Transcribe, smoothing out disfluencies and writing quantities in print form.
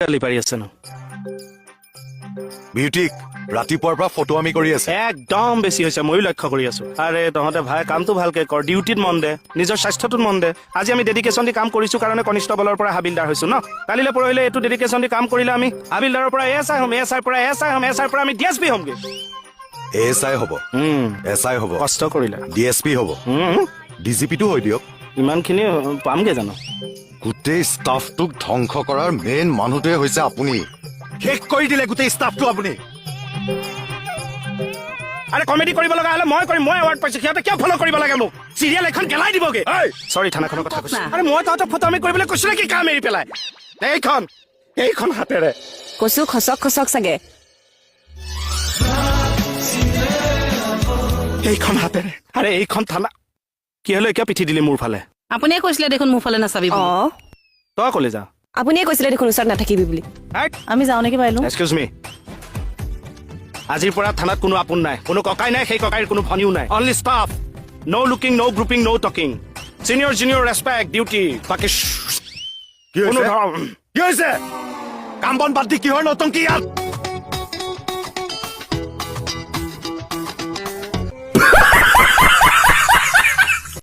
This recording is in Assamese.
গালি পাৰি আছে ন বিউটিক ৰাতিপুৱাৰ পৰা ফটো আমি কৰি আছে একদম বেছি হৈছে ময়ো লক্ষ্য কৰি আছো আৰে তহঁতে ভাই কামটো ভালকে কৰ ডিউটিত মন দে নিজৰ স্বাস্থ্যটোত মন দে আজি আমি ডেডিকেশ্যন দি কাম কৰিছো কাৰণে কনিষ্টবলৰ পৰা হাবিলদাৰ হৈছো ন কালিলৈ পৰহিলে এইটো ডেডিকেশ্যন দি কাম কৰিলে আমি হাবিলদাৰৰ পৰা এছআই হ'ম এছআইৰ পৰা এছআই হ'ম এছআইৰ পৰা আমি ডিএছপি হ'মগে এএছআই হ'ব এছআই হ'ব কষ্ট কৰিলে ডিএছপি হ'ব ডিজিপিটো হৈ দিয়ক ইমানখিনি পামগে জানো গোটেই ষ্টাফটোক ধ্বংস কৰাৰ মেইন মানুহটোৱে হৈছে আপুনি শেষ কৰি দিলে গোটেই ষ্টাফটো আপুনি আৰে কমেডি কৰিব লগা হ'লে মই কৰিম মই এৱাৰ্ড পাইছো সিহঁতে কিয় ফ'ল' কৰিব লাগে মোক চিৰিয়েল এখন গেলাই দিবগে চৰি থানাখনৰ কথা কৈছো আৰে মই তহঁতক ফটো আমি কৰিবলৈ কৈছো নেকি কাম এৰি পেলাই এইখন হাতেৰে কচু খচক খচক চাগে এইখন হাতেৰে আৰে এইখন থানা কি হ'লে কিয় পিঠি দিলি মোৰ ফালে আপুনিয়ে কৈছিলে দেখোন মোৰ ফালে নাচাবি অ তই ক'লে যা আপুনিয়ে কৈছিলে দেখোন ওচৰত নাথাকিবি বুলি আমি যাওঁ নেকি বাইলো এক্সকিউজ মি আজিৰ পৰা থানাত কোনো আপোন নাই কোনো ককাই নাই সেই ককাইৰ কোনো ভনীও নাই only staff no' looking no' grouping no' talking senior junior respect duty বাকী কি হৈছে কাম বন বাদ দি কিহৰ নতংকি ইয়াত